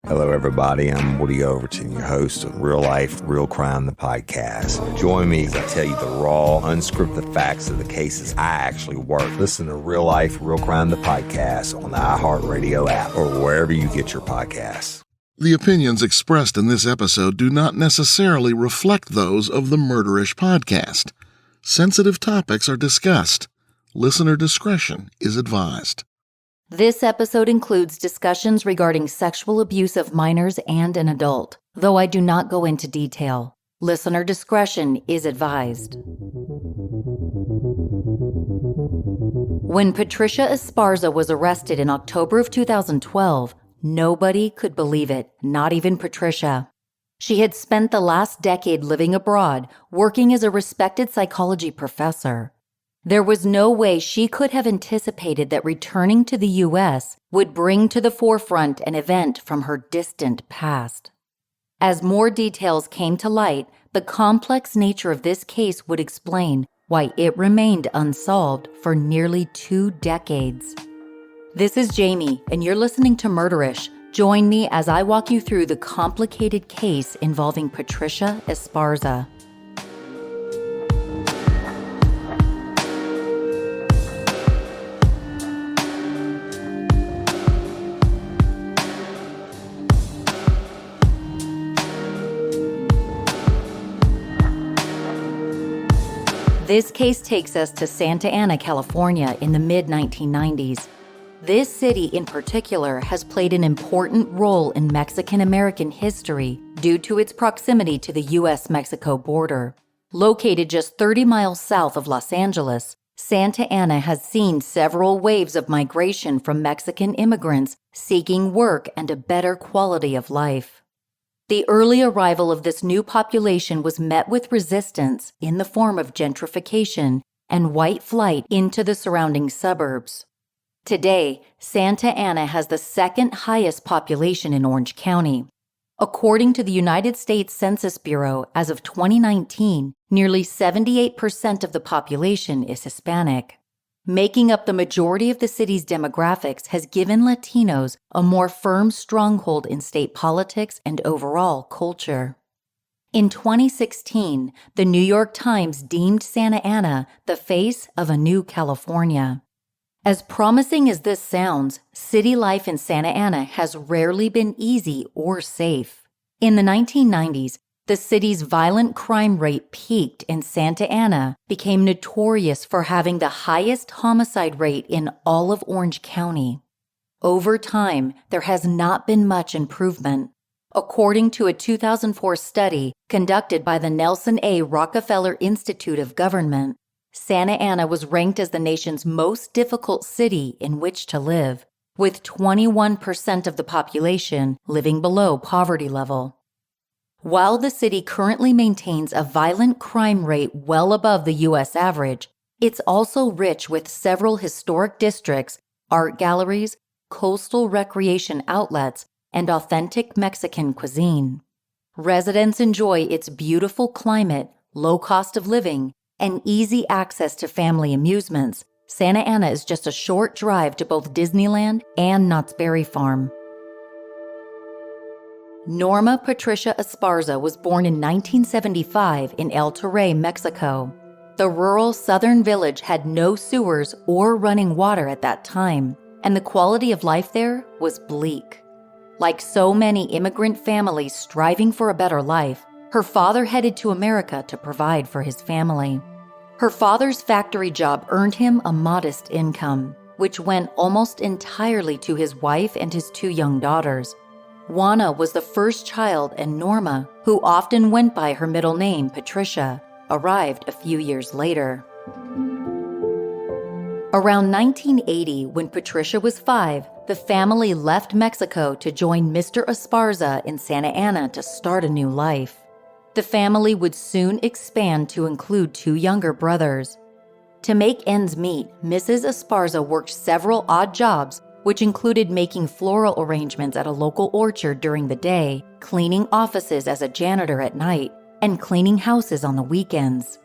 Hello, everybody. I'm Woody Overton, your host of Real Life, Real Crime, the podcast. Join me as I tell you the raw, unscripted facts of the cases I actually work. Listen to Real Life, Real Crime, the podcast on the iHeartRadio app or wherever you get your podcasts. The opinions expressed in this episode do not necessarily reflect those of the Murderish podcast. Sensitive topics are discussed. Listener discretion is advised. This episode includes discussions regarding sexual abuse of minors and an adult, though I do not go into detail. Listener discretion is advised. When Patricia Esparza was arrested in October of 2012, nobody could believe it, not even Patricia. She had spent the last decade living abroad, working as a respected psychology professor. There was no way she could have anticipated that returning to the U.S. would bring to the forefront an event from her distant past. As more details came to light, the complex nature of this case would explain why it remained unsolved for nearly 2 decades. This is Jamie, and you're listening to Murderish. Join me as I walk you through the complicated case involving Patricia Esparza. This case takes us to Santa Ana, California in the mid-1990s. This city in particular has played an important role in Mexican-American history due to its proximity to the U.S.-Mexico border. Located just 30 miles south of Los Angeles, Santa Ana has seen several waves of migration from Mexican immigrants seeking work and a better quality of life. The early arrival of this new population was met with resistance in the form of gentrification and white flight into the surrounding suburbs. Today, Santa Ana has the second highest population in Orange County. According to the United States Census Bureau, as of 2019, nearly 78% of the population is Hispanic. Making up the majority of the city's demographics has given Latinos a more firm stronghold in state politics and overall culture. In 2016, the New York Times deemed Santa Ana the face of a new California. As promising as this sounds, city life in Santa Ana has rarely been easy or safe. In the 1990s, the city's violent crime rate peaked and Santa Ana became notorious for having the highest homicide rate in all of Orange County. Over time, there has not been much improvement. According to a 2004 study conducted by the Nelson A. Rockefeller Institute of Government, Santa Ana was ranked as the nation's most difficult city in which to live, with 21% of the population living below poverty level. While the city currently maintains a violent crime rate well above the U.S. average, it's also rich with several historic districts, art galleries, coastal recreation outlets, and authentic Mexican cuisine. Residents enjoy its beautiful climate, low cost of living, and easy access to family amusements. Santa Ana is just a short drive to both Disneyland and Knott's Berry Farm. Norma Patricia Esparza was born in 1975 in El Torrey, Mexico. The rural southern village had no sewers or running water at that time, and the quality of life there was bleak. Like so many immigrant families striving for a better life, her father headed to America to provide for his family. Her father's factory job earned him a modest income, which went almost entirely to his wife and his 2 young daughters. Juana was the first child, and Norma, who often went by her middle name, Patricia, arrived a few years later. Around 1980, when Patricia was 5, the family left Mexico to join Mr. Esparza in Santa Ana to start a new life. The family would soon expand to include 2 younger brothers. To make ends meet, Mrs. Esparza worked several odd jobs, which included making floral arrangements at a local orchard during the day, cleaning offices as a janitor at night, and cleaning houses on the weekends.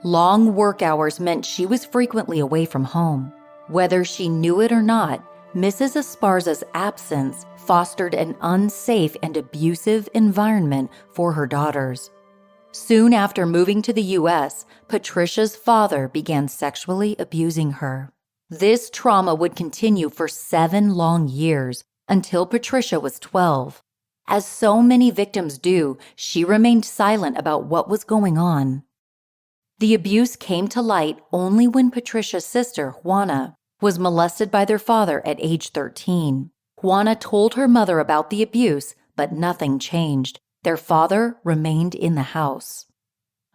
Long work hours meant she was frequently away from home. Whether she knew it or not, Mrs. Esparza's absence fostered an unsafe and abusive environment for her daughters. Soon after moving to the U.S., Patricia's father began sexually abusing her. This trauma would continue for 7 long years until Patricia was 12. As so many victims do, she remained silent about what was going on. The abuse came to light only when Patricia's sister, Juana, was molested by their father at age 13. Juana told her mother about the abuse, but nothing changed. Their father remained in the house.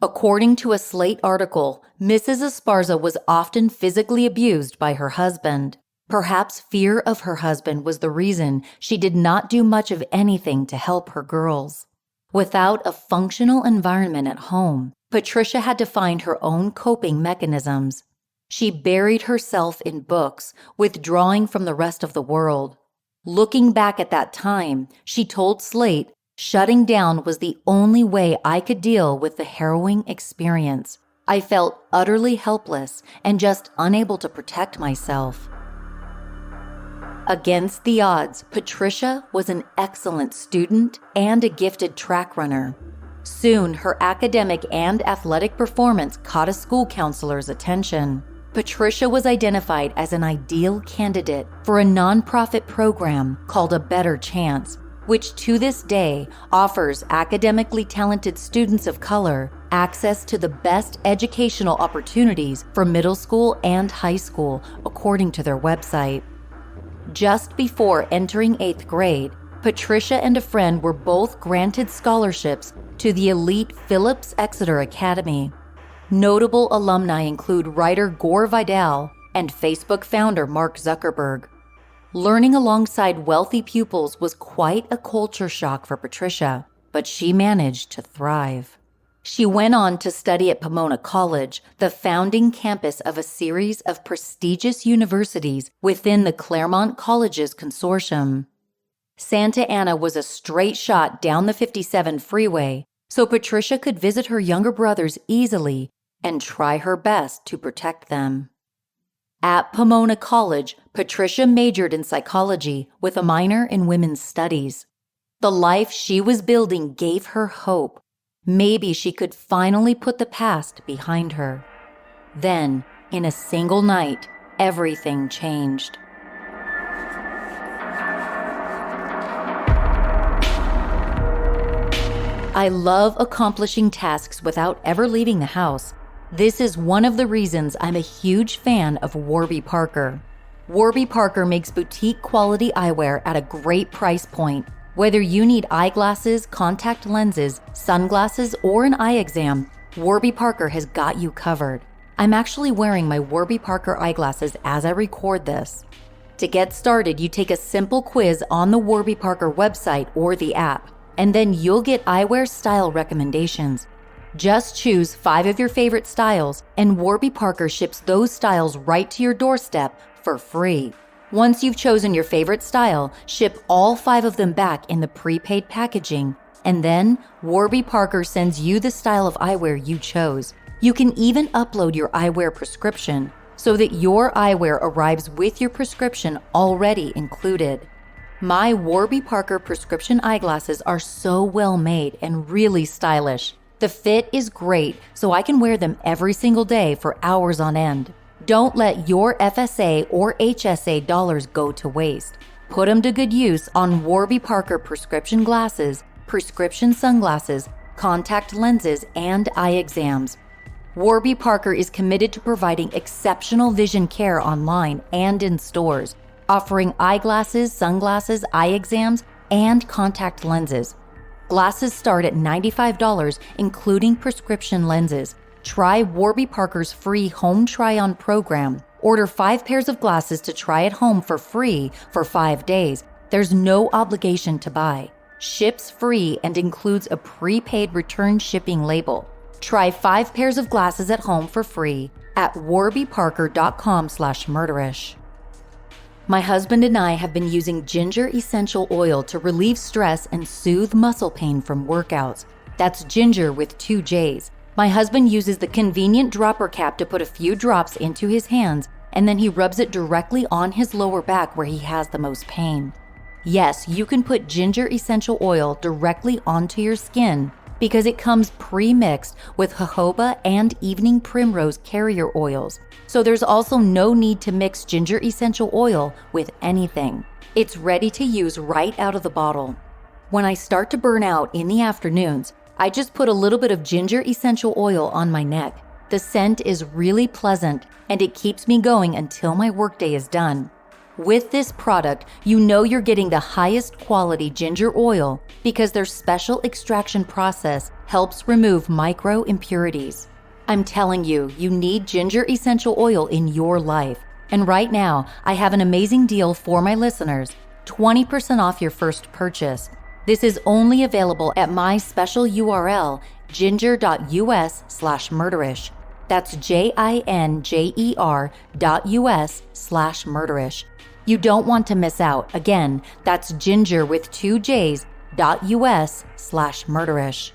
According to a Slate article, Mrs. Esparza was often physically abused by her husband. Perhaps fear of her husband was the reason she did not do much of anything to help her girls. Without a functional environment at home, Patricia had to find her own coping mechanisms. She buried herself in books, withdrawing from the rest of the world. Looking back at that time, she told Slate, "Shutting down was the only way I could deal with the harrowing experience. I felt utterly helpless and just unable to protect myself." Against the odds, Patricia was an excellent student and a gifted track runner. Soon, her academic and athletic performance caught a school counselor's attention. Patricia was identified as an ideal candidate for a nonprofit program called A Better Chance, which to this day offers academically talented students of color access to the best educational opportunities for middle school and high school, according to their website. Just before entering 8th grade, Patricia and a friend were both granted scholarships to the elite Phillips Exeter Academy. Notable alumni include writer Gore Vidal and Facebook founder Mark Zuckerberg. Learning alongside wealthy pupils was quite a culture shock for Patricia, but she managed to thrive. She went on to study at Pomona College, the founding campus of a series of prestigious universities within the Claremont Colleges Consortium. Santa Ana was a straight shot down the 57 freeway, so Patricia could visit her younger brothers easily and try her best to protect them. At Pomona College, Patricia majored in psychology with a minor in women's studies. The life she was building gave her hope. Maybe she could finally put the past behind her. Then, in a single night, everything changed. I love accomplishing tasks without ever leaving the house. This is one of the reasons I'm a huge fan of Warby Parker. Warby Parker makes boutique quality eyewear at a great price point. Whether you need eyeglasses, contact lenses, sunglasses, or an eye exam, Warby Parker has got you covered. I'm actually wearing my Warby Parker eyeglasses as I record this. To get started, you take a simple quiz on the Warby Parker website or the app, and then you'll get eyewear style recommendations. Just choose 5 of your favorite styles, and Warby Parker ships those styles right to your doorstep for free. Once you've chosen your favorite style, ship all 5 of them back in the prepaid packaging, and then Warby Parker sends you the style of eyewear you chose. You can even upload your eyewear prescription so that your eyewear arrives with your prescription already included. My Warby Parker prescription eyeglasses are so well made and really stylish. The fit is great, so I can wear them every single day for hours on end. Don't let your FSA or HSA dollars go to waste. Put them to good use on Warby Parker prescription glasses, prescription sunglasses, contact lenses, and eye exams. Warby Parker is committed to providing exceptional vision care online and in stores, offering eyeglasses, sunglasses, eye exams, and contact lenses. Glasses start at $95, including prescription lenses. Try Warby Parker's free home try-on program. Order 5 pairs of glasses to try at home for free for 5 days. There's no obligation to buy. Ships free and includes a prepaid return shipping label. Try 5 pairs of glasses at home for free at warbyparker.com/murderish. My husband and I have been using ginger essential oil to relieve stress and soothe muscle pain from workouts. That's ginger with 2 J's. My husband uses the convenient dropper cap to put a few drops into his hands and then he rubs it directly on his lower back where he has the most pain. Yes, you can put ginger essential oil directly onto your skin because it comes pre-mixed with jojoba and evening primrose carrier oils, so there's also no need to mix ginger essential oil with anything. It's ready to use right out of the bottle. When I start to burn out in the afternoons, I just put a little bit of ginger essential oil on my neck. The scent is really pleasant, and it keeps me going until my workday is done. With this product, you know you're getting the highest quality ginger oil because their special extraction process helps remove micro impurities. I'm telling you, you need ginger essential oil in your life. And right now, I have an amazing deal for my listeners, 20% off your first purchase. This is only available at my special URL, ginger.us/murderish. That's ginger.us/murderish. You don't want to miss out. Again, that's ginger with 2 J's .us/murderish.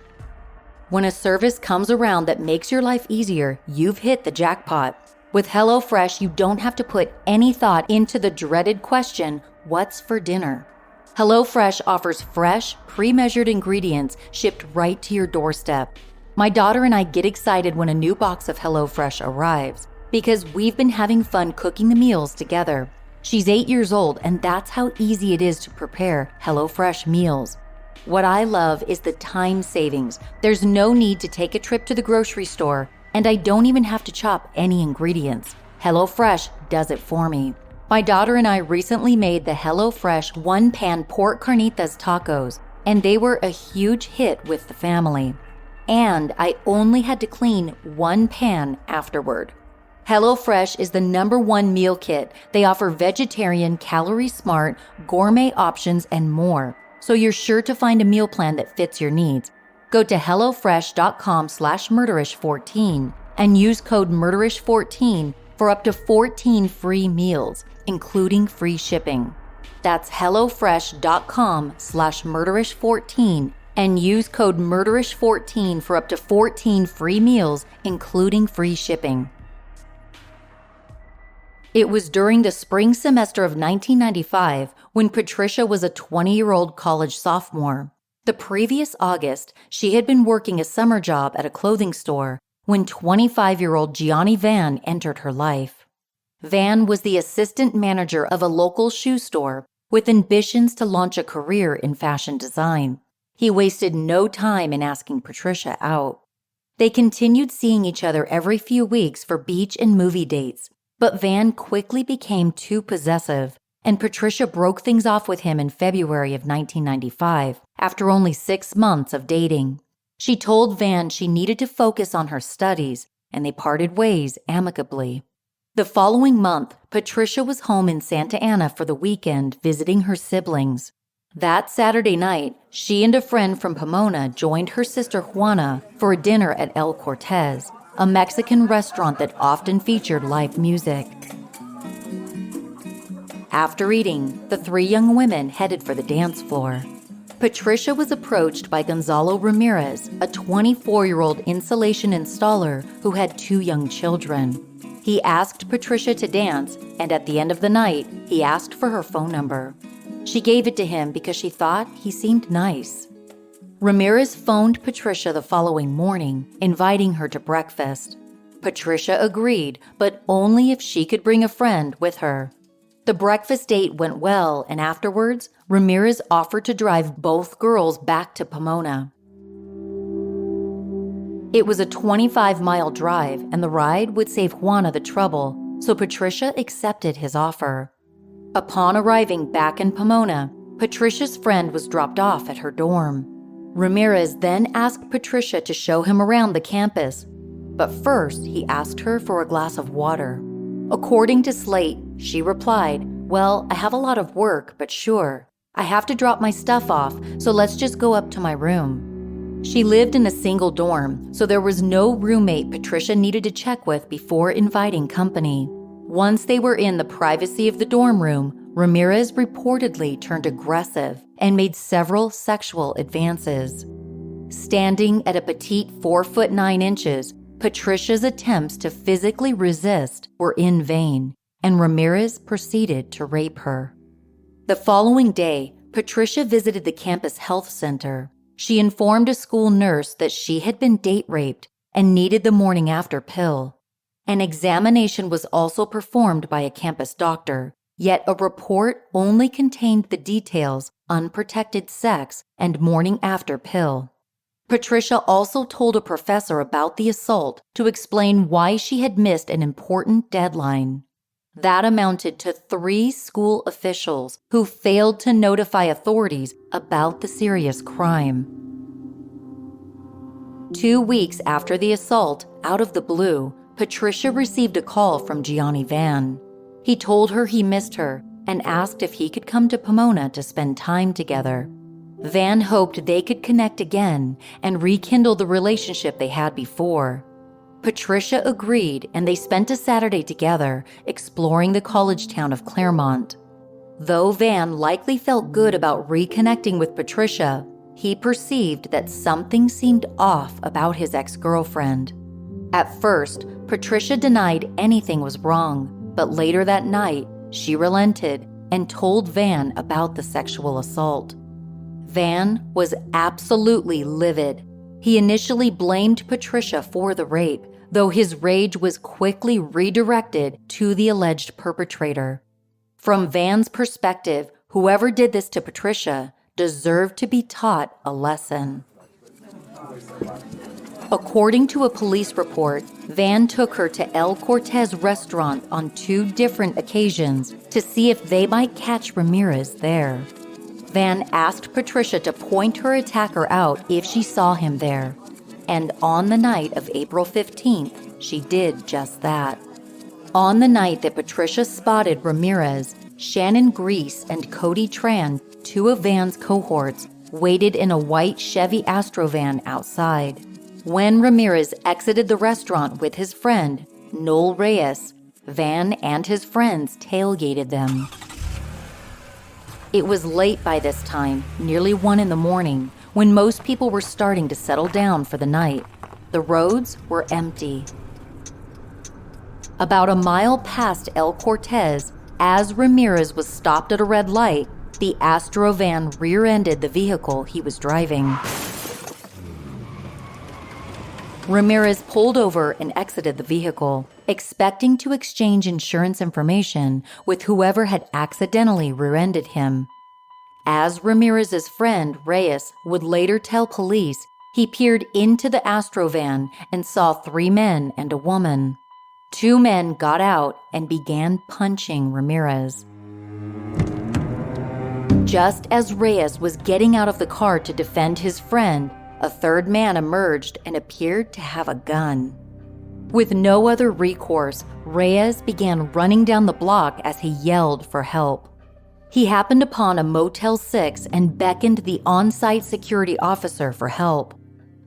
When a service comes around that makes your life easier, you've hit the jackpot. With HelloFresh, you don't have to put any thought into the dreaded question, what's for dinner? HelloFresh offers fresh, pre-measured ingredients shipped right to your doorstep. My daughter and I get excited when a new box of HelloFresh arrives because we've been having fun cooking the meals together. She's 8 years old, and that's how easy it is to prepare HelloFresh meals. What I love is the time savings. There's no need to take a trip to the grocery store, and I don't even have to chop any ingredients. HelloFresh does it for me. My daughter and I recently made the HelloFresh one-pan pork carnitas tacos, and they were a huge hit with the family. And I only had to clean one pan afterward. HelloFresh is the #1 meal kit. They offer vegetarian, calorie-smart, gourmet options, and more. So you're sure to find a meal plan that fits your needs. Go to hellofresh.com/murderish14 and use code murderish14 for up to 14 free meals, including free shipping. That's hellofresh.com/murderish14 and use code murderish14 for up to 14 free meals, including free shipping. It was during the spring semester of 1995 when Patricia was a 20-year-old college sophomore. The previous August, she had been working a summer job at a clothing store when 25-year-old Gianni Van entered her life. Van was the assistant manager of a local shoe store with ambitions to launch a career in fashion design. He wasted no time in asking Patricia out. They continued seeing each other every few weeks for beach and movie dates. But Van quickly became too possessive, and Patricia broke things off with him in February of 1995, after only 6 months of dating. She told Van she needed to focus on her studies, and they parted ways amicably. The following month, Patricia was home in Santa Ana for the weekend visiting her siblings. That Saturday night, she and a friend from Pomona joined her sister Juana for a dinner at El Cortez, a Mexican restaurant that often featured live music. After eating, the 3 young women headed for the dance floor. Patricia was approached by Gonzalo Ramirez, a 24-year-old insulation installer who had 2 young children. He asked Patricia to dance, and at the end of the night, he asked for her phone number. She gave it to him because she thought he seemed nice. Ramirez phoned Patricia the following morning, inviting her to breakfast. Patricia agreed, but only if she could bring a friend with her. The breakfast date went well, and afterwards, Ramirez offered to drive both girls back to Pomona. It was a 25-mile drive, and the ride would save Juana the trouble, so Patricia accepted his offer. Upon arriving back in Pomona, Patricia's friend was dropped off at her dorm. Ramirez then asked Patricia to show him around the campus, but first he asked her for a glass of water. According to Slate, she replied, "Well, I have a lot of work, but sure. I have to drop my stuff off, so let's just go up to my room." She lived in a single dorm, so there was no roommate Patricia needed to check with before inviting company. Once they were in the privacy of the dorm room, Ramirez reportedly turned aggressive and made several sexual advances. Standing at a petite 4'9" Patricia's attempts to physically resist were in vain. and Ramirez proceeded to rape her. The following day, Patricia visited the campus health center. She informed a school nurse that she had been date raped and needed the morning after pill. An examination was also performed by a campus doctor, yet a report only contained the details unprotected sex and morning after pill. Patricia also told a professor about the assault to explain why she had missed an important deadline. That amounted to 3 school officials who failed to notify authorities about the serious crime. 2 weeks after the assault, out of the blue, Patricia received a call from Gianni Van. He told her he missed her and asked if he could come to Pomona to spend time together. Van hoped they could connect again and rekindle the relationship they had before. Patricia agreed, and they spent a Saturday together exploring the college town of Claremont. Though Van likely felt good about reconnecting with Patricia, he perceived that something seemed off about his ex-girlfriend. At first, Patricia denied anything was wrong, but later that night, she relented and told Van about the sexual assault. Van was absolutely livid. He initially blamed Patricia for the rape, though his rage was quickly redirected to the alleged perpetrator. From Van's perspective, whoever did this to Patricia deserved to be taught a lesson. According to a police report, Van took her to El Cortez restaurant on 2 different occasions to see if they might catch Ramirez there. Van asked Patricia to point her attacker out if she saw him there, and on the night of April 15th, she did just that. On the night that Patricia spotted Ramirez, Shannon Grease and Cody Tran, 2 of Van's cohorts, waited in a white Chevy Astrovan outside. When Ramirez exited the restaurant with his friend, Noel Reyes, Van and his friends tailgated them. It was late by this time, nearly 1 in the morning, when most people were starting to settle down for the night. The roads were empty. About a mile past El Cortez, as Ramirez was stopped at a red light, the Astrovan rear-ended the vehicle he was driving. Ramirez pulled over and exited the vehicle, expecting to exchange insurance information with whoever had accidentally rear-ended him. As Ramirez's friend, Reyes, would later tell police, he peered into the Astrovan and saw 3 men and a woman. 2 men got out and began punching Ramirez. Just as Reyes was getting out of the car to defend his friend, a 3rd man emerged and appeared to have a gun. With no other recourse, Reyes began running down the block as he yelled for help. He happened upon a Motel 6 and beckoned the on-site security officer for help.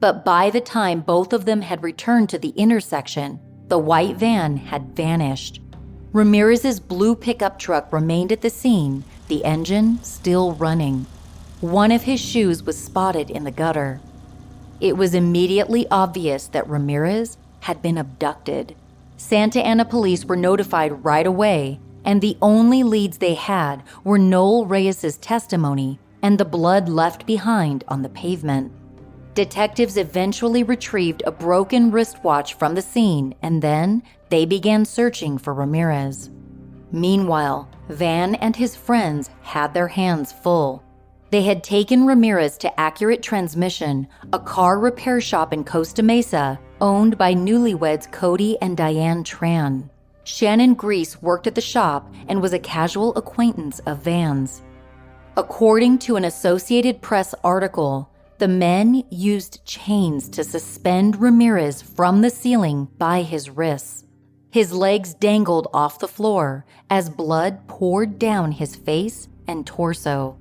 But by the time both of them had returned to the intersection, the white van had vanished. Ramirez's blue pickup truck remained at the scene, the engine still running. One of his shoes was spotted in the gutter. It was immediately obvious that Ramirez had been abducted. Santa Ana police were notified right away, and the only leads they had were Noel Reyes' testimony and the blood left behind on the pavement. Detectives eventually retrieved a broken wristwatch from the scene, and then they began searching for Ramirez. Meanwhile, Van and his friends had their hands full. They had taken Ramirez to Accurate Transmission, a car repair shop in Costa Mesa, owned by newlyweds Cody and Diane Tran. Shannon Grease worked at the shop and was a casual acquaintance of Van's. According to an Associated Press article, the men used chains to suspend Ramirez from the ceiling by his wrists. His legs dangled off the floor as blood poured down his face and torso.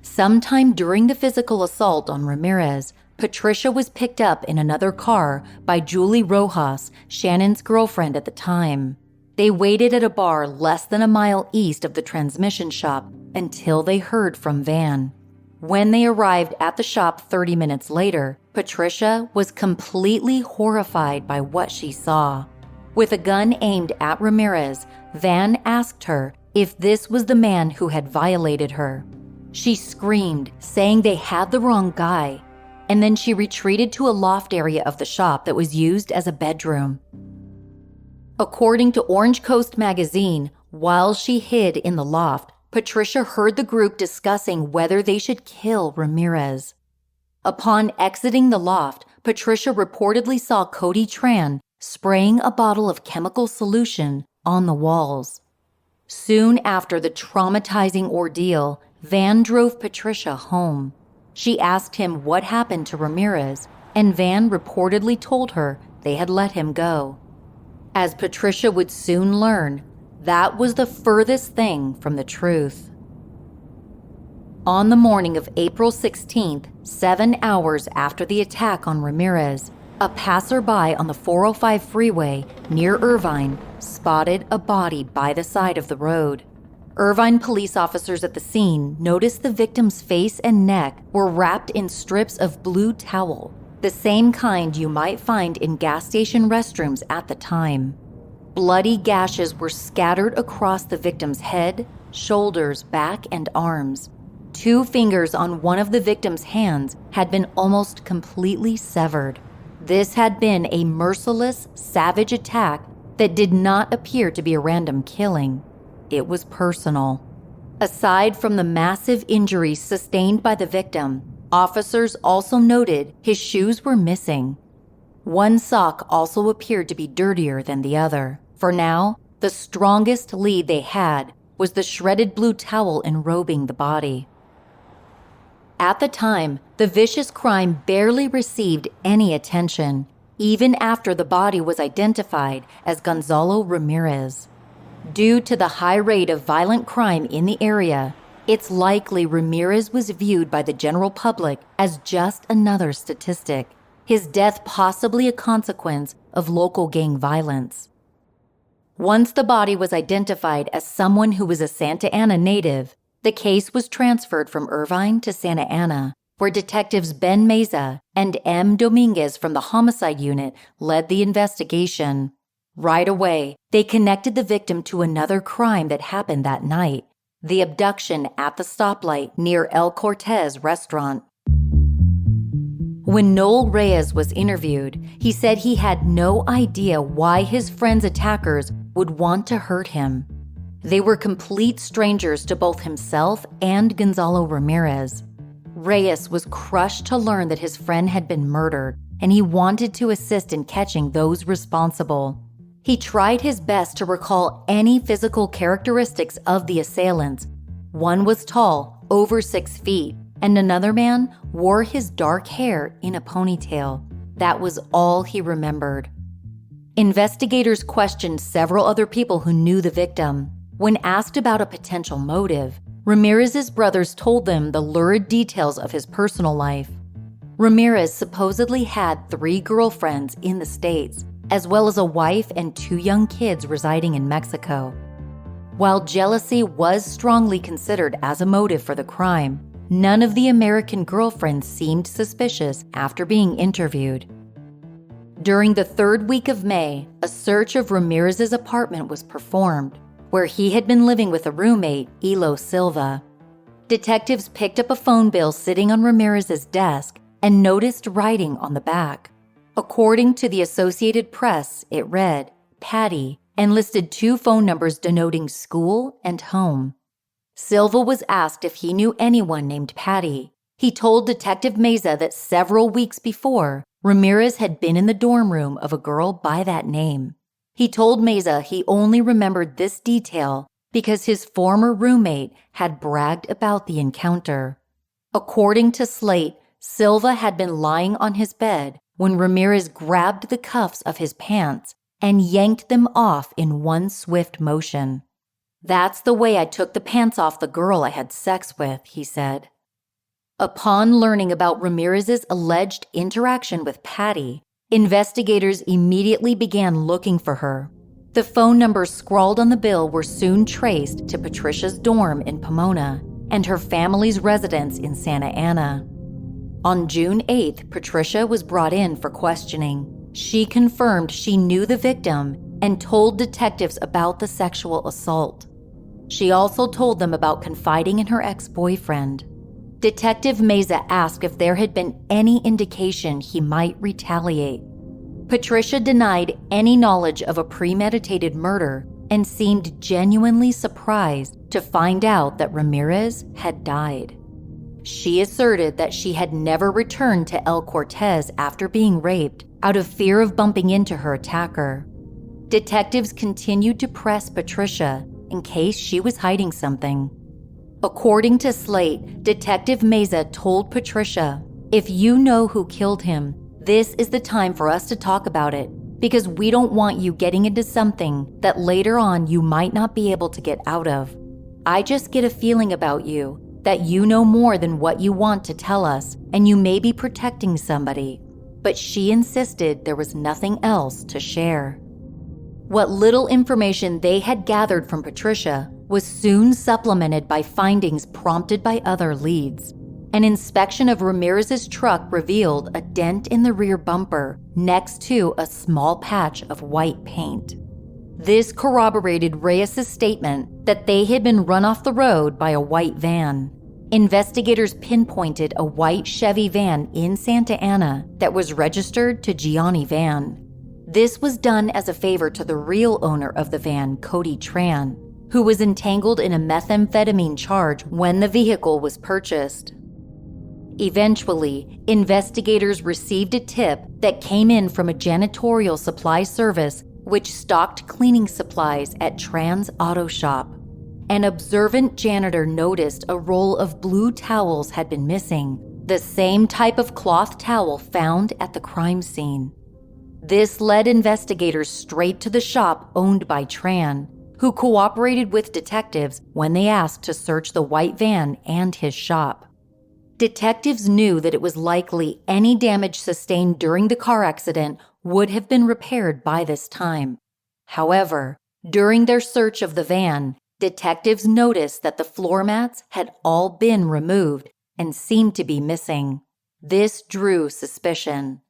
Sometime during the physical assault on Ramirez, Patricia was picked up in another car by Julie Rojas, Shannon's girlfriend at the time. They waited at a bar less than a mile east of the transmission shop until they heard from Van. When they arrived at the shop 30 minutes later, Patricia was completely horrified by what she saw. With a gun aimed at Ramirez, Van asked her if this was the man who had violated her. She screamed, saying they had the wrong guy, and then she retreated to a loft area of the shop that was used as a bedroom. According to Orange Coast magazine, while she hid in the loft, Patricia heard the group discussing whether they should kill Ramirez. Upon exiting the loft, Patricia reportedly saw Cody Tran spraying a bottle of chemical solution on the walls. Soon after the traumatizing ordeal, Van drove Patricia home. She asked him what happened to Ramirez, and Van reportedly told her they had let him go. As Patricia would soon learn, that was the furthest thing from the truth. On the morning of April 16th, 7 hours after the attack on Ramirez, a passerby on the 405 freeway near Irvine spotted a body by the side of the road. Irvine police officers at the scene noticed the victim's face and neck were wrapped in strips of blue towel, the same kind you might find in gas station restrooms at the time. Bloody gashes were scattered across the victim's head, shoulders, back, and arms. 2 fingers on one of the victim's hands had been almost completely severed. This had been a merciless, savage attack that did not appear to be a random killing. It was personal. Aside from the massive injuries sustained by the victim, officers also noted his shoes were missing. One sock also appeared to be dirtier than the other. For now, the strongest lead they had was the shredded blue towel enrobing the body. At the time, the vicious crime barely received any attention, even after the body was identified as Gonzalo Ramirez. Due to the high rate of violent crime in the area, it's likely Ramirez was viewed by the general public as just another statistic, his death possibly a consequence of local gang violence. Once the body was identified as someone who was a Santa Ana native, the case was transferred from Irvine to Santa Ana, where detectives Ben Meza and M. Dominguez from the homicide unit led the investigation. Right away, they connected the victim to another crime that happened that night, the abduction at the stoplight near El Cortez restaurant. When Noel Reyes was interviewed, he said he had no idea why his friend's attackers would want to hurt him. They were complete strangers to both himself and Gonzalo Ramirez. Reyes was crushed to learn that his friend had been murdered, and he wanted to assist in catching those responsible. He tried his best to recall any physical characteristics of the assailants. One was tall, over 6 feet, and another man wore his dark hair in a ponytail. That was all he remembered. Investigators questioned several other people who knew the victim. When asked about a potential motive, Ramirez's brothers told them the lurid details of his personal life. Ramirez supposedly had 3 girlfriends in the States, as well as a wife and 2 young kids residing in Mexico. While jealousy was strongly considered as a motive for the crime, none of the American girlfriends seemed suspicious after being interviewed. During the 3rd week of May, a search of Ramirez's apartment was performed, where he had been living with a roommate, Elo Silva. Detectives picked up a phone bill sitting on Ramirez's desk and noticed writing on the back. According to the Associated Press, it read, Patty, and listed 2 phone numbers denoting school and home. Silva was asked if he knew anyone named Patty. He told Detective Meza that several weeks before, Ramirez had been in the dorm room of a girl by that name. He told Meza he only remembered this detail because his former roommate had bragged about the encounter. According to Slate, Silva had been lying on his bed when Ramirez grabbed the cuffs of his pants and yanked them off in one swift motion. That's the way I took the pants off the girl I had sex with, he said. Upon learning about Ramirez's alleged interaction with Patty, investigators immediately began looking for her. The phone numbers scrawled on the bill were soon traced to Patricia's dorm in Pomona and her family's residence in Santa Ana. On June 8th, Patricia was brought in for questioning. She confirmed she knew the victim and told detectives about the sexual assault. She also told them about confiding in her ex-boyfriend. Detective Meza asked if there had been any indication he might retaliate. Patricia denied any knowledge of a premeditated murder and seemed genuinely surprised to find out that Ramirez had died. She asserted that she had never returned to El Cortez after being raped out of fear of bumping into her attacker. Detectives continued to press Patricia in case she was hiding something. According to Slate, Detective Meza told Patricia, "If you know who killed him, this is the time for us to talk about it, because we don't want you getting into something that later on you might not be able to get out of. I just get a feeling about you that you know more than what you want to tell us, and you may be protecting somebody." But she insisted there was nothing else to share. What little information they had gathered from Patricia was soon supplemented by findings prompted by other leads. An inspection of Ramirez's truck revealed a dent in the rear bumper next to a small patch of white paint. This corroborated Reyes' statement that they had been run off the road by a white van. Investigators pinpointed a white Chevy van in Santa Ana that was registered to Gianni Van. This was done as a favor to the real owner of the van, Cody Tran, who was entangled in a methamphetamine charge when the vehicle was purchased. Eventually, investigators received a tip that came in from a janitorial supply service which stocked cleaning supplies at Tran's auto shop. An observant janitor noticed a roll of blue towels had been missing, the same type of cloth towel found at the crime scene. This led investigators straight to the shop owned by Tran, who cooperated with detectives when they asked to search the white van and his shop. Detectives knew that it was likely any damage sustained during the car accident would have been repaired by this time. However, during their search of the van, detectives noticed that the floor mats had all been removed and seemed to be missing. This drew suspicion.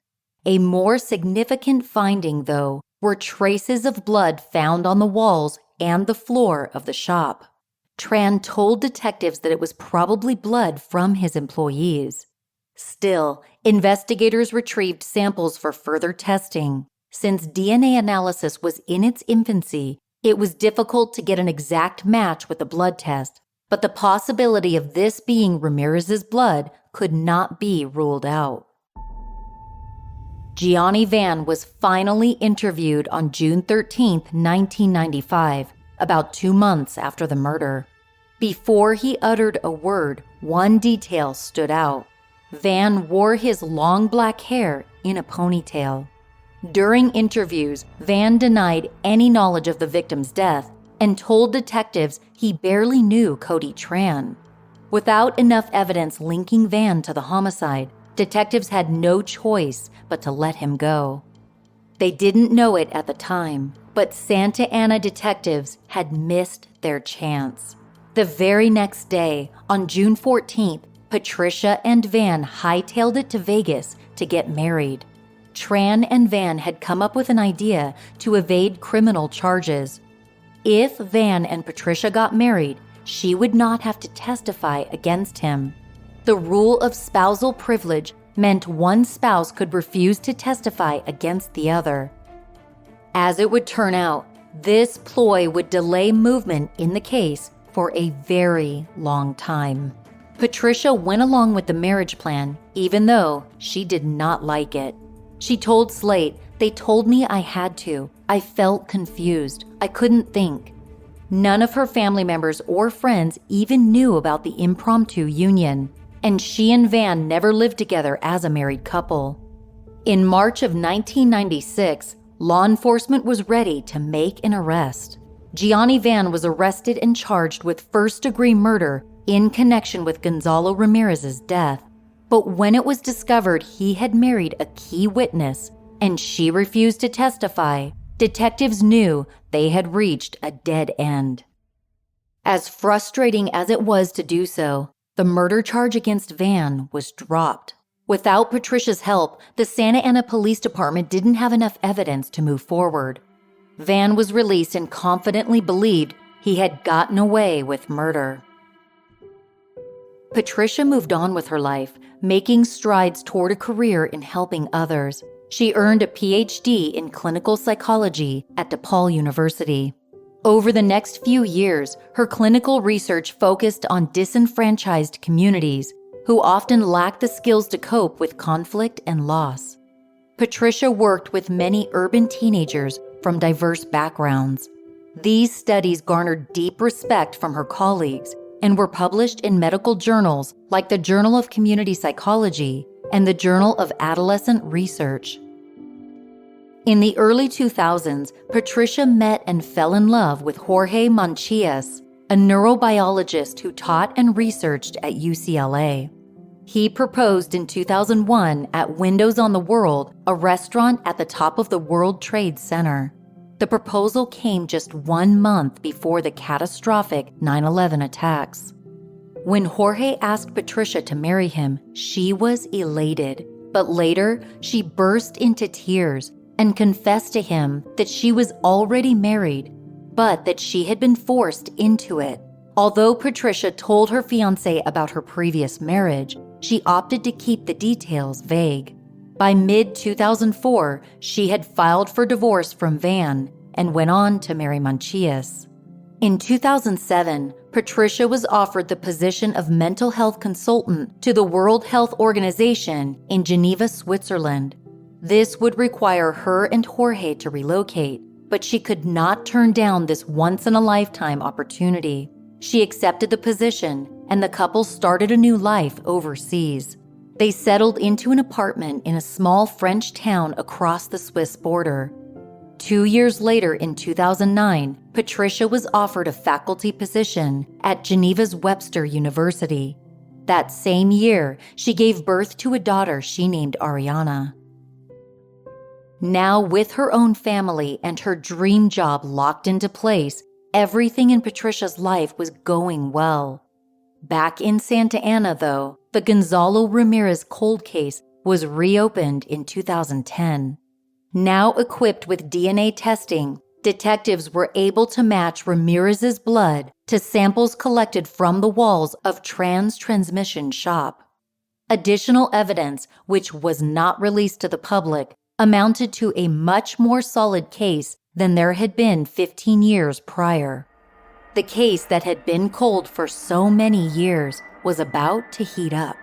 A more significant finding, though, were traces of blood found on the walls and the floor of the shop. Tran told detectives that it was probably blood from his employees. Still, investigators retrieved samples for further testing. Since DNA analysis was in its infancy, it was difficult to get an exact match with the blood test, but the possibility of this being Ramirez's blood could not be ruled out. Gianni Van was finally interviewed on June 13, 1995, about 2 months after the murder. Before he uttered a word, one detail stood out. Van wore his long black hair in a ponytail. During interviews, Van denied any knowledge of the victim's death and told detectives he barely knew Cody Tran. Without enough evidence linking Van to the homicide, detectives had no choice but to let him go. They didn't know it at the time, but Santa Ana detectives had missed their chance. The very next day, on June 14th, Patricia and Van hightailed it to Vegas to get married. Tran and Van had come up with an idea to evade criminal charges. If Van and Patricia got married, she would not have to testify against him. The rule of spousal privilege meant one spouse could refuse to testify against the other. As it would turn out, this ploy would delay movement in the case for a very long time. Patricia went along with the marriage plan, even though she did not like it. She told Slate, "They told me I had to. I felt confused. I couldn't think." None of her family members or friends even knew about the impromptu union, and she and Van never lived together as a married couple. In March of 1996, law enforcement was ready to make an arrest. Gianni Van was arrested and charged with first-degree murder in connection with Gonzalo Ramirez's death. But when it was discovered he had married a key witness and she refused to testify, detectives knew they had reached a dead end. As frustrating as it was to do so, the murder charge against Van was dropped. Without Patricia's help, the Santa Ana Police Department didn't have enough evidence to move forward. Van was released and confidently believed he had gotten away with murder. Patricia moved on with her life, making strides toward a career in helping others. She earned a PhD in clinical psychology at DePaul University. Over the next few years, her clinical research focused on disenfranchised communities who often lack the skills to cope with conflict and loss. Patricia worked with many urban teenagers from diverse backgrounds. These studies garnered deep respect from her colleagues and were published in medical journals like the Journal of Community Psychology and the Journal of Adolescent Research. In the early 2000s, Patricia met and fell in love with Jorge Manchias, a neurobiologist who taught and researched at UCLA. He proposed in 2001 at Windows on the World, a restaurant at the top of the World Trade Center. The proposal came just 1 month before the catastrophic 9/11 attacks. When Jorge asked Patricia to marry him, she was elated, but later she burst into tears and confessed to him that she was already married, but that she had been forced into it. Although Patricia told her fiancé about her previous marriage, she opted to keep the details vague. By mid-2004, she had filed for divorce from Van and went on to marry Manchias. In 2007, Patricia was offered the position of mental health consultant to the World Health Organization in Geneva, Switzerland. This would require her and Jorge to relocate, but she could not turn down this once-in-a-lifetime opportunity. She accepted the position, and the couple started a new life overseas. They settled into an apartment in a small French town across the Swiss border. 2 years later, in 2009, Patricia was offered a faculty position at Geneva's Webster University. That same year, she gave birth to a daughter she named Ariana. Now, with her own family and her dream job locked into place, everything in Patricia's life was going well. Back in Santa Ana, though, the Gonzalo Ramirez cold case was reopened in 2010. Now equipped with DNA testing, detectives were able to match Ramirez's blood to samples collected from the walls of Trans Transmission Shop. Additional evidence, which was not released to the public, amounted to a much more solid case than there had been 15 years prior. The case that had been cold for so many years was about to heat up.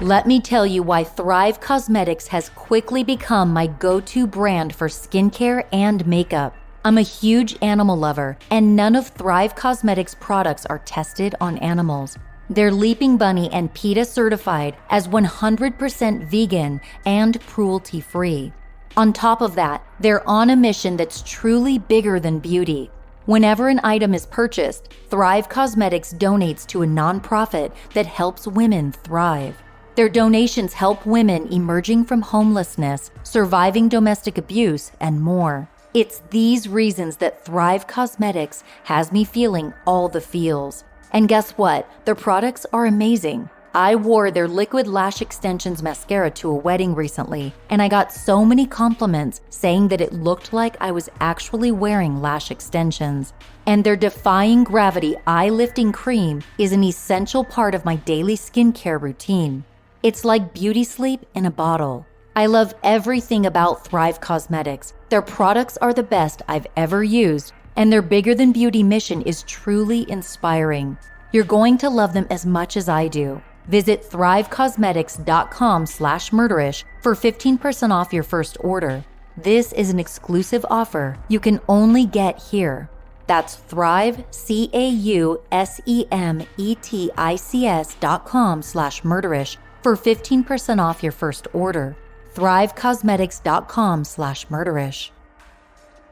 Let me tell you why Thrive Cosmetics has quickly become my go-to brand for skincare and makeup. I'm a huge animal lover, and none of Thrive Cosmetics products are tested on animals. They're Leaping Bunny and PETA certified as 100% vegan and cruelty-free. On top of that, they're on a mission that's truly bigger than beauty. Whenever an item is purchased, Thrive Cosmetics donates to a nonprofit that helps women thrive. Their donations help women emerging from homelessness, surviving domestic abuse, and more. It's these reasons that Thrive Cosmetics has me feeling all the feels. And guess what? Their products are amazing. I wore their Liquid Lash Extensions mascara to a wedding recently, and I got so many compliments saying that it looked like I was actually wearing lash extensions. And their Defying Gravity Eye Lifting Cream is an essential part of my daily skincare routine. It's like beauty sleep in a bottle. I love everything about Thrive Cosmetics. Their products are the best I've ever used, and their bigger than beauty mission is truly inspiring. You're going to love them as much as I do. Visit thrivecosmetics.com/murderish for 15% off your first order. This is an exclusive offer you can only get here. That's Thrive, CAUSEMETICS.com/murderish for 15% off your first order. thrivecosmetics.com/murderish.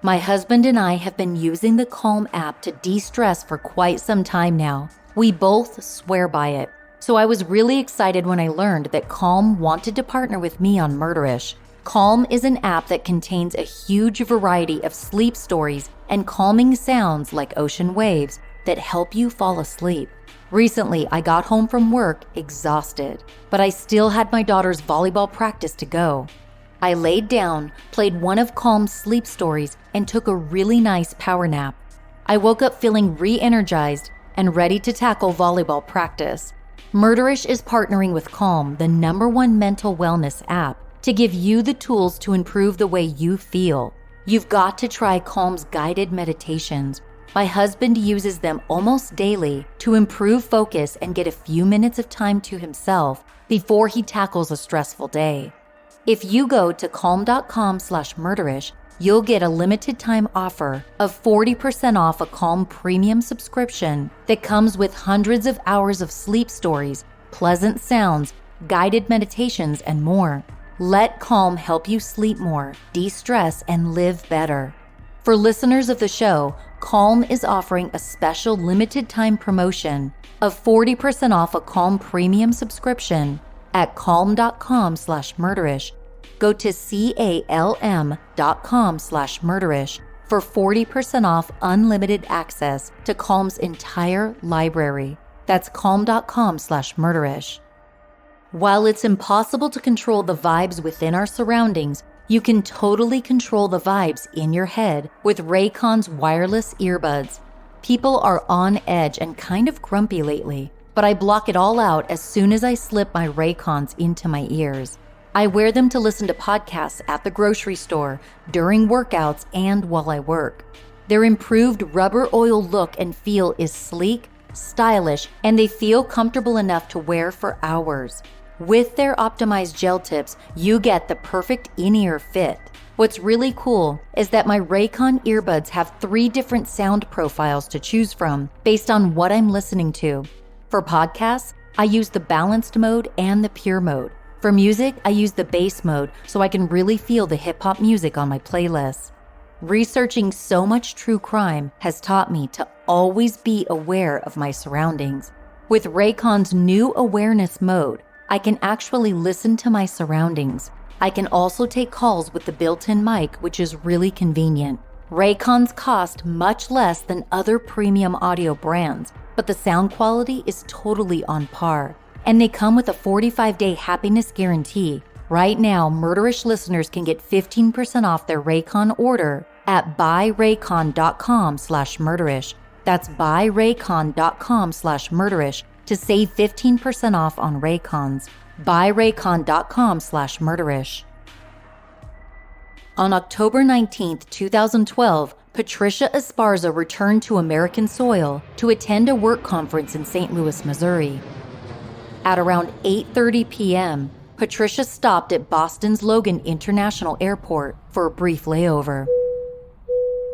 My husband and I have been using the Calm app to de-stress for quite some time now. We both swear by it. So I was really excited when I learned that Calm wanted to partner with me on Murderish. Calm is an app that contains a huge variety of sleep stories and calming sounds like ocean waves, that help you fall asleep. Recently, I got home from work exhausted, but I still had my daughter's volleyball practice to go. I laid down, played one of Calm's sleep stories, and took a really nice power nap. I woke up feeling re-energized and ready to tackle volleyball practice. Murderish is partnering with Calm, the #1 mental wellness app, to give you the tools to improve the way you feel. You've got to try Calm's guided meditations. My husband uses them almost daily to improve focus and get a few minutes of time to himself before he tackles a stressful day. If you go to calm.com/murderish, you'll get a limited time offer of 40% off a Calm premium subscription that comes with hundreds of hours of sleep stories, pleasant sounds, guided meditations, and more. Let Calm help you sleep more, de-stress, and live better. For listeners of the show, Calm is offering a special limited time promotion of 40% off a Calm premium subscription at calm.com/murderish. Go to calm.com/murderish for 40% off unlimited access to Calm's entire library. That's calm.com/murderish. While it's impossible to control the vibes within our surroundings, you can totally control the vibes in your head with Raycon's wireless earbuds. People are on edge and kind of grumpy lately, but I block it all out as soon as I slip my Raycons into my ears. I wear them to listen to podcasts at the grocery store, during workouts, and while I work. Their improved rubber oil look and feel is sleek, stylish, and they feel comfortable enough to wear for hours. With their optimized gel tips, you get the perfect in-ear fit. What's really cool is that my Raycon earbuds have 3 different sound profiles to choose from based on what I'm listening to. For podcasts, I use the balanced mode and the pure mode. For music, I use the bass mode so I can really feel the hip-hop music on my playlists. Researching so much true crime has taught me to always be aware of my surroundings. With Raycon's new awareness mode, I can actually listen to my surroundings. I can also take calls with the built-in mic, which is really convenient. Raycons cost much less than other premium audio brands, but the sound quality is totally on par. And they come with a 45-day happiness guarantee. Right now, Murderish listeners can get 15% off their Raycon order at buyraycon.com/murderish. That's buyraycon.com/murderish to save 15% off on Raycons. buyraycon.com/murderish. On October 19, 2012, Patricia Esparza returned to American soil to attend a work conference in St. Louis, Missouri. At around 8:30 p.m., Patricia stopped at Boston's Logan International Airport for a brief layover.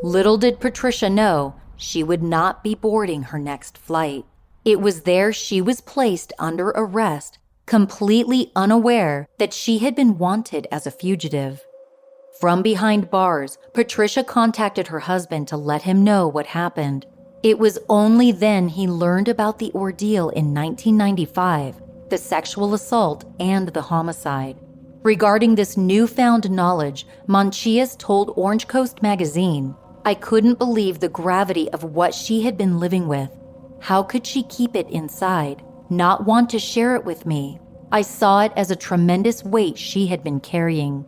Little did Patricia know she would not be boarding her next flight. It was there she was placed under arrest, completely unaware that she had been wanted as a fugitive. From behind bars, Patricia contacted her husband to let him know what happened. It was only then he learned about the ordeal in 1995, the sexual assault and the homicide. Regarding this newfound knowledge, Monchias told Orange Coast magazine, "I couldn't believe the gravity of what she had been living with. How could she keep it inside, not want to share it with me? I saw it as a tremendous weight she had been carrying."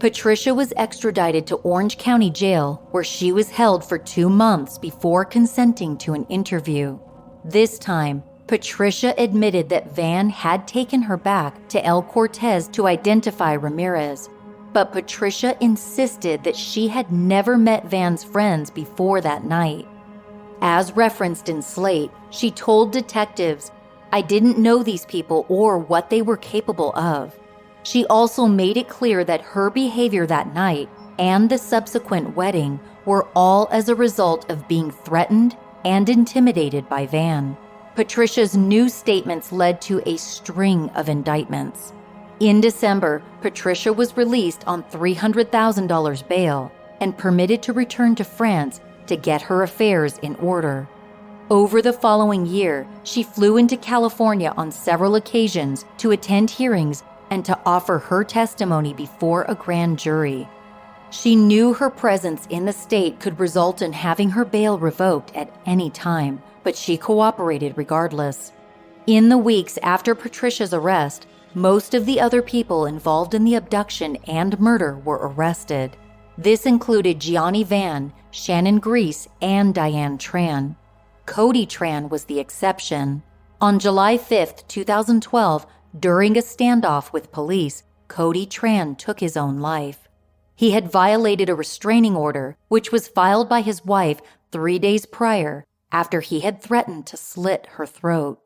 Patricia was extradited to Orange County Jail, where she was held for 2 months before consenting to an interview. This time, Patricia admitted that Van had taken her back to El Cortez to identify Ramirez. But Patricia insisted that she had never met Van's friends before that night. As referenced in Slate, she told detectives, "I didn't know these people or what they were capable of." She also made it clear that her behavior that night and the subsequent wedding were all as a result of being threatened and intimidated by Van. Patricia's new statements led to a string of indictments. In December, Patricia was released on $300,000 bail and permitted to return to France to get her affairs in order. Over the following year, she flew into California on several occasions to attend hearings and to offer her testimony before a grand jury. She knew her presence in the state could result in having her bail revoked at any time, but she cooperated regardless. In the weeks after Patricia's arrest, most of the other people involved in the abduction and murder were arrested. This included Gianni Van, Shannon Grease, and Diane Tran. Cody Tran was the exception. On July 5, 2012, during a standoff with police, Cody Tran took his own life. He had violated a restraining order, which was filed by his wife 3 days prior after he had threatened to slit her throat.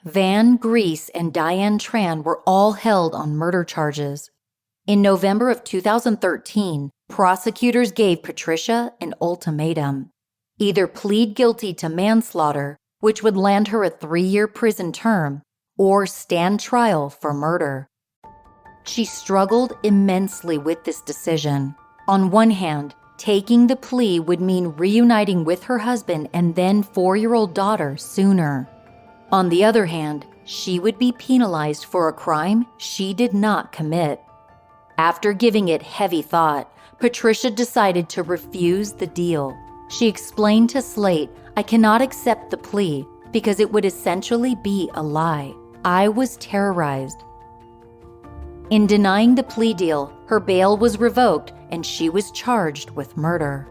Van, Grease, and Diane Tran were all held on murder charges. In November of 2013, prosecutors gave Patricia an ultimatum: either plead guilty to manslaughter, which would land her a 3-year prison term, or stand trial for murder. She struggled immensely with this decision. On one hand, taking the plea would mean reuniting with her husband and then 4-year-old daughter sooner. On the other hand, she would be penalized for a crime she did not commit. After giving it heavy thought, Patricia decided to refuse the deal. She explained to Slate, "I cannot accept the plea because it would essentially be a lie. I was terrorized." In denying the plea deal, her bail was revoked and she was charged with murder.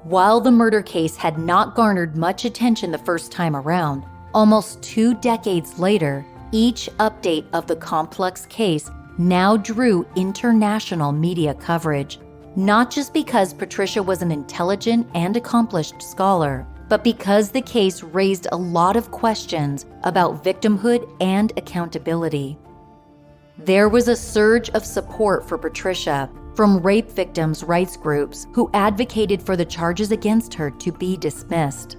While the murder case had not garnered much attention the first time around, almost 2 decades later, each update of the complex case now drew international media coverage, not just because Patricia was an intelligent and accomplished scholar, but because the case raised a lot of questions about victimhood and accountability. There was a surge of support for Patricia from rape victims' rights groups who advocated for the charges against her to be dismissed.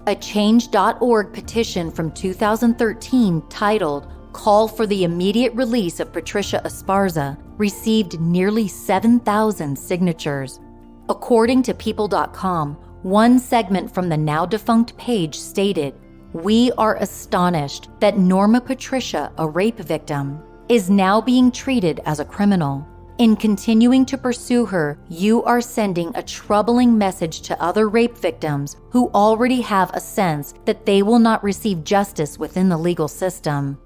A Change.org petition from 2013 titled "Call for the Immediate Release of Patricia Esparza" received nearly 7,000 signatures. According to People.com, one segment from the now-defunct page stated, "We are astonished that Norma Patricia, a rape victim, is now being treated as a criminal. In continuing to pursue her, you are sending a troubling message to other rape victims who already have a sense that they will not receive justice within the legal system."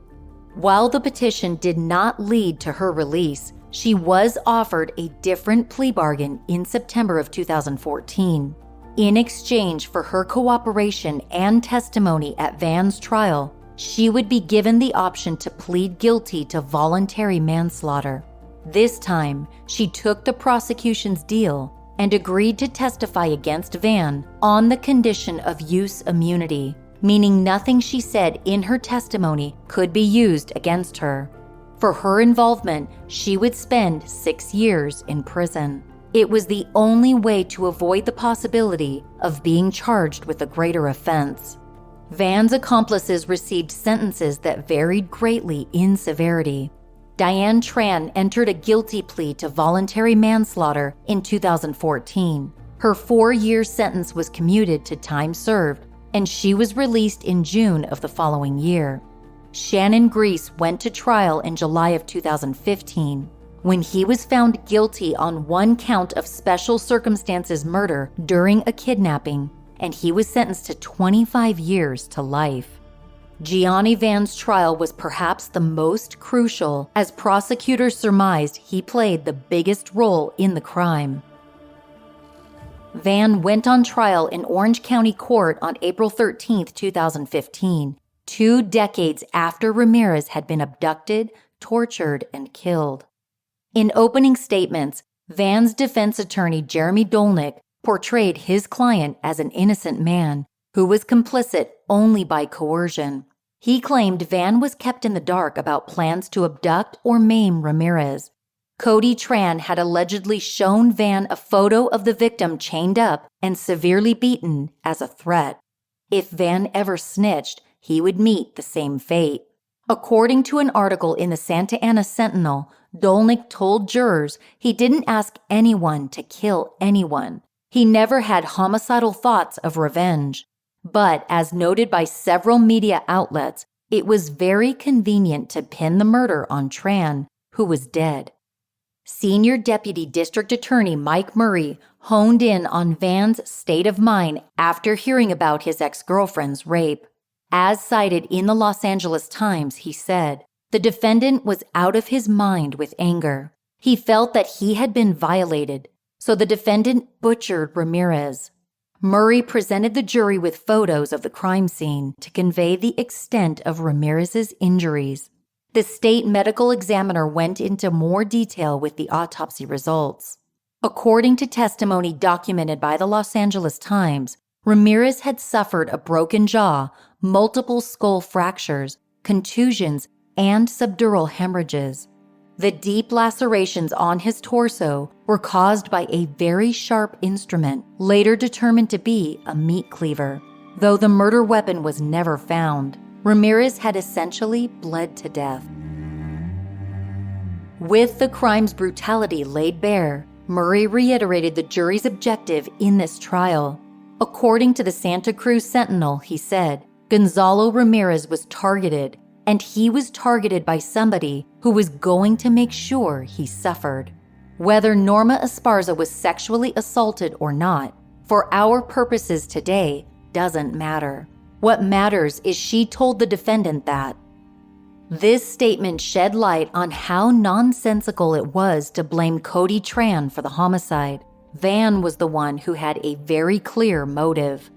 While the petition did not lead to her release, she was offered a different plea bargain in September of 2014. In exchange for her cooperation and testimony at Van's trial, she would be given the option to plead guilty to voluntary manslaughter. This time, she took the prosecution's deal and agreed to testify against Van on the condition of use immunity, meaning nothing she said in her testimony could be used against her. For her involvement, she would spend 6 years in prison. It was the only way to avoid the possibility of being charged with a greater offense. Van's accomplices received sentences that varied greatly in severity. Diane Tran entered a guilty plea to voluntary manslaughter in 2014. Her 4-year sentence was commuted to time served, and she was released in June of the following year. Shannon Grease went to trial in July of 2015, when he was found guilty on 1 count of special circumstances murder during a kidnapping, and he was sentenced to 25 years to life. Gianni Van's trial was perhaps the most crucial, as prosecutors surmised he played the biggest role in the crime. Van went on trial in Orange County Court on April 13, 2015, 2 decades after Ramirez had been abducted, tortured, and killed. In opening statements, Van's defense attorney Jeremy Dolnick portrayed his client as an innocent man who was complicit only by coercion. He claimed Van was kept in the dark about plans to abduct or maim Ramirez. Cody Tran had allegedly shown Van a photo of the victim chained up and severely beaten as a threat. If Van ever snitched, he would meet the same fate. According to an article in the Santa Ana Sentinel, Dolnick told jurors he didn't ask anyone to kill anyone. He never had homicidal thoughts of revenge. But as noted by several media outlets, it was very convenient to pin the murder on Tran, who was dead. Senior Deputy District Attorney Mike Murray honed in on Van's state of mind after hearing about his ex-girlfriend's rape. As cited in the Los Angeles Times, he said, the defendant was out of his mind with anger. He felt that he had been violated, so the defendant butchered Ramirez. Murray presented the jury with photos of the crime scene to convey the extent of Ramirez's injuries. The state medical examiner went into more detail with the autopsy results. According to testimony documented by the Los Angeles Times, Ramirez had suffered a broken jaw, multiple skull fractures, contusions, and subdural hemorrhages. The deep lacerations on his torso were caused by a very sharp instrument, later determined to be a meat cleaver. Though the murder weapon was never found, Ramirez had essentially bled to death. With the crime's brutality laid bare, Murray reiterated the jury's objective in this trial. According to the Santa Cruz Sentinel, he said, Gonzalo Ramirez was targeted, and he was targeted by somebody who was going to make sure he suffered. Whether Norma Esparza was sexually assaulted or not, for our purposes today, doesn't matter. What matters is she told the defendant that. This statement shed light on how nonsensical it was to blame Cody Tran for the homicide. Van was the one who had a very clear motive.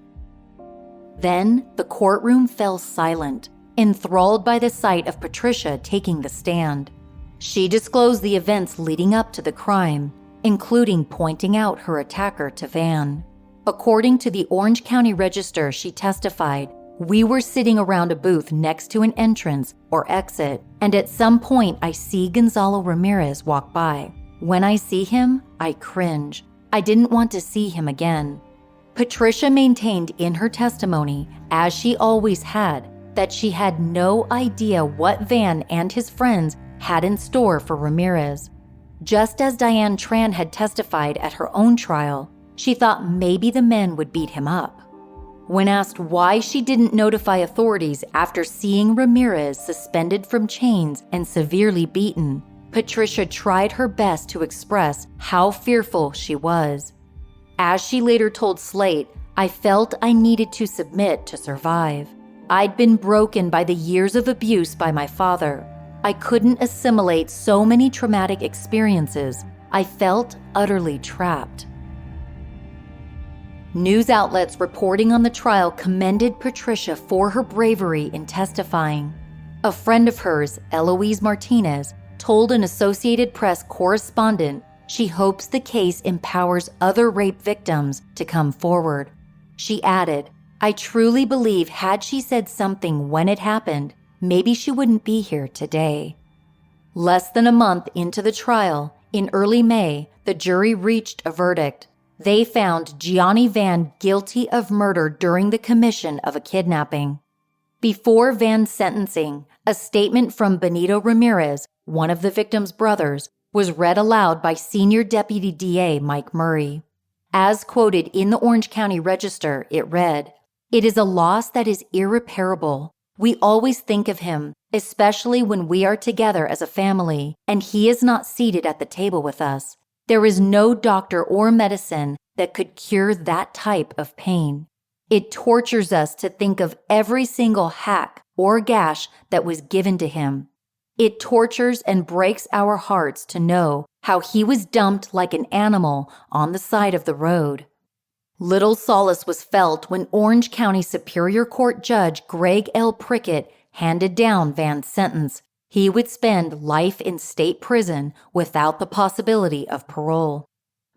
Then the courtroom fell silent, enthralled by the sight of Patricia taking the stand. She disclosed the events leading up to the crime, including pointing out her attacker to Van. According to the Orange County Register, she testified, "We were sitting around a booth next to an entrance or exit, and at some point I see Gonzalo Ramirez walk by. When I see him, I cringe. I didn't want to see him again." Patricia maintained in her testimony, as she always had, that she had no idea what Van and his friends had in store for Ramirez. Just as Diane Tran had testified at her own trial, she thought maybe the men would beat him up. When asked why she didn't notify authorities after seeing Ramirez suspended from chains and severely beaten, Patricia tried her best to express how fearful she was. As she later told Slate, "I felt I needed to submit to survive. I'd been broken by the years of abuse by my father. I couldn't assimilate so many traumatic experiences. I felt utterly trapped." News outlets reporting on the trial commended Patricia for her bravery in testifying. A friend of hers, Eloise Martinez, told an Associated Press correspondent she hopes the case empowers other rape victims to come forward. She added, "I truly believe had she said something when it happened, maybe she wouldn't be here today." Less than a month into the trial, in early May, the jury reached a verdict. They found Gianni Van guilty of murder during the commission of a kidnapping. Before Van's sentencing, a statement from Benito Ramirez, one of the victim's brothers, was read aloud by Senior Deputy DA Mike Murray. As quoted in the Orange County Register, it read, "It is a loss that is irreparable. We always think of him, especially when we are together as a family, and he is not seated at the table with us. There is no doctor or medicine that could cure that type of pain. It tortures us to think of every single hack or gash that was given to him. It tortures and breaks our hearts to know how he was dumped like an animal on the side of the road." Little solace was felt when Orange County Superior Court Judge Greg L. Prickett handed down Van's sentence. He would spend life in state prison without the possibility of parole.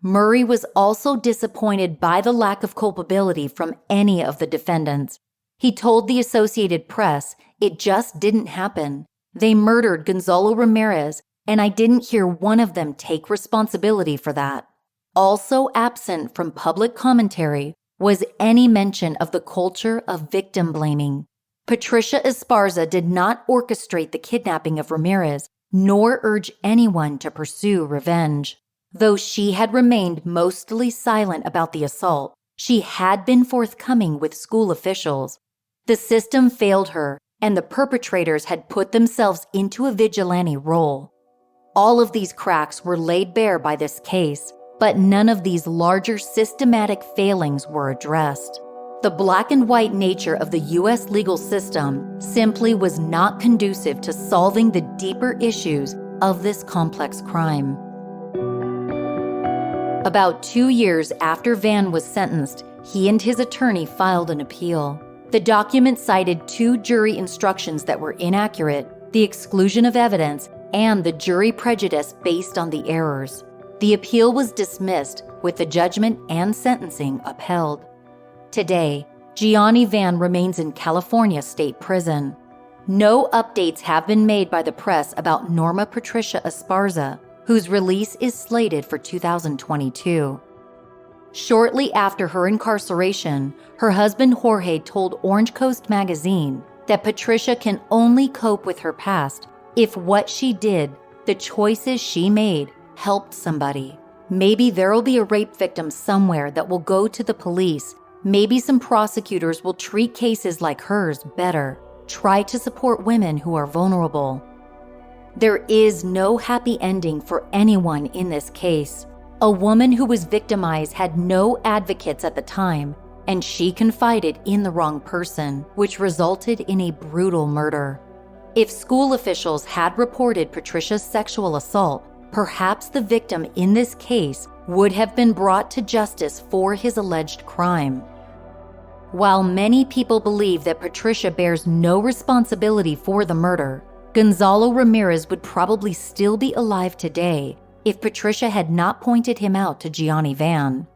Murray was also disappointed by the lack of culpability from any of the defendants. He told the Associated Press, "It just didn't happen. They murdered Gonzalo Ramirez, and I didn't hear one of them take responsibility for that." Also absent from public commentary was any mention of the culture of victim blaming. Patricia Esparza did not orchestrate the kidnapping of Ramirez, nor urge anyone to pursue revenge. Though she had remained mostly silent about the assault, she had been forthcoming with school officials. The system failed her, and the perpetrators had put themselves into a vigilante role. All of these cracks were laid bare by this case, but none of these larger systematic failings were addressed. The black and white nature of the U.S. legal system simply was not conducive to solving the deeper issues of this complex crime. About 2 years after Van was sentenced, he and his attorney filed an appeal. The document cited 2 jury instructions that were inaccurate, the exclusion of evidence, and the jury prejudice based on the errors. The appeal was dismissed, with the judgment and sentencing upheld. Today, Gianni Van remains in California State Prison. No updates have been made by the press about Norma Patricia Esparza, whose release is slated for 2022. Shortly after her incarceration, her husband Jorge told Orange Coast magazine that Patricia can only cope with her past if what she did, the choices she made, helped somebody. Maybe there'll be a rape victim somewhere that will go to the police. Maybe some prosecutors will treat cases like hers better, try to support women who are vulnerable. There is no happy ending for anyone in this case. A woman who was victimized had no advocates at the time, and she confided in the wrong person, which resulted in a brutal murder. If school officials had reported Patricia's sexual assault, perhaps the victim in this case would have been brought to justice for his alleged crime. While many people believe that Patricia bears no responsibility for the murder, Gonzalo Ramirez would probably still be alive today if Patricia had not pointed him out to Gianni Van.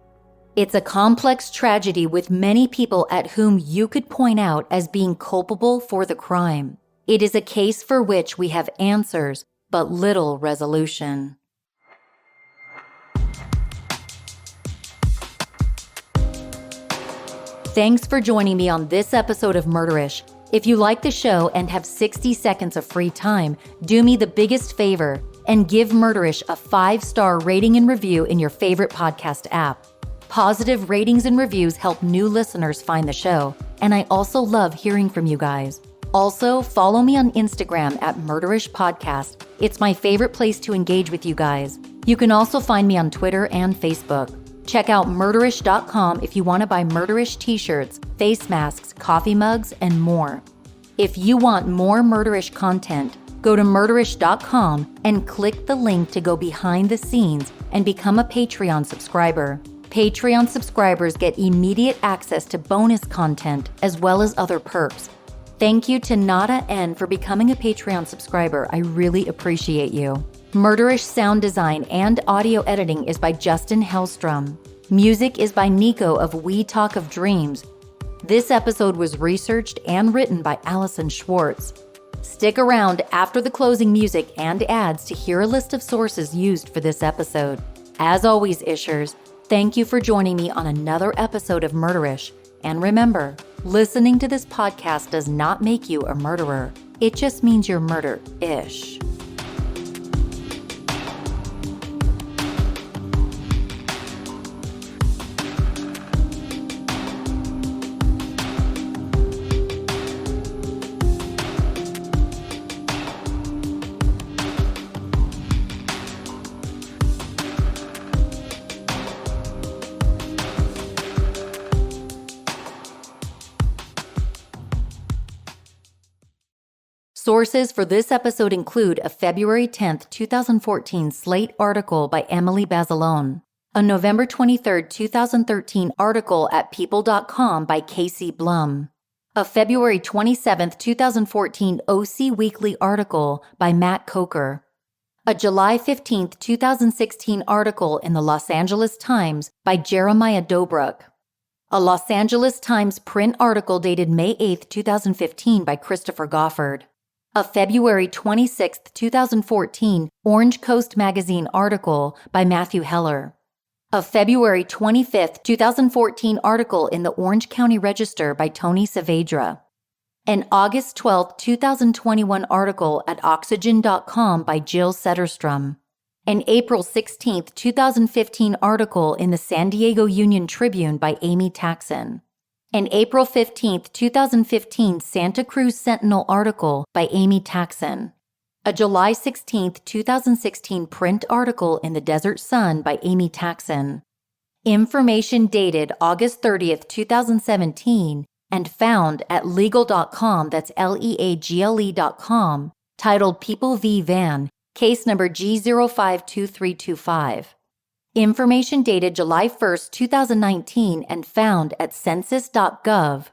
It's a complex tragedy with many people at whom you could point out as being culpable for the crime. It is a case for which we have answers, but little resolution. Thanks for joining me on this episode of Murderish. If you like the show and have 60 seconds of free time, do me the biggest favor and give Murderish a 5-star rating and review in your favorite podcast app. Positive ratings and reviews help new listeners find the show, and I also love hearing from you guys. Also, follow me on Instagram at Murderish Podcast. It's my favorite place to engage with you guys. You can also find me on Twitter and Facebook. Check out murderish.com if you want to buy Murderish t-shirts, face masks, coffee mugs, and more. If you want more Murderish content, go to murderish.com and click the link to go behind the scenes and become a Patreon subscriber. Patreon subscribers get immediate access to bonus content as well as other perks. Thank you to Nada N for becoming a Patreon subscriber. I really appreciate you. Murderish sound design and audio editing is by Justin Hellstrom. Music is by Nico of We Talk of Dreams. This episode was researched and written by Allison Schwartz. Stick around after the closing music and ads to hear a list of sources used for this episode. As always, Ishers, thank you for joining me on another episode of Murderish. And remember, listening to this podcast does not make you a murderer. It just means you're murder-ish. Sources for this episode include a February 10, 2014 Slate article by Emily Basilone, a November 23, 2013 article at people.com by Casey Blum, a February 27, 2014 OC Weekly article by Matt Coker, a July 15, 2016 article in the Los Angeles Times by Jeremiah Dobruck, a Los Angeles Times print article dated May 8, 2015 by Christopher Goffard, a February 26, 2014 Orange Coast Magazine article by Matthew Heller, a February 25, 2014 article in the Orange County Register by Tony Saavedra, an August 12, 2021 article at Oxygen.com by Jill Setterstrom, an April 16, 2015 article in the San Diego Union Tribune by Amy Taxon, an April 15, 2015 Santa Cruz Sentinel article by Amy Taxon, A July 16, 2016 print article in the Desert Sun by Amy Taxon. Information dated August 30th, 2017, and found at legal.com, that's leagle.com, titled People v. Van, case number G052325. Information dated July 1st, 2019, and found at census.gov,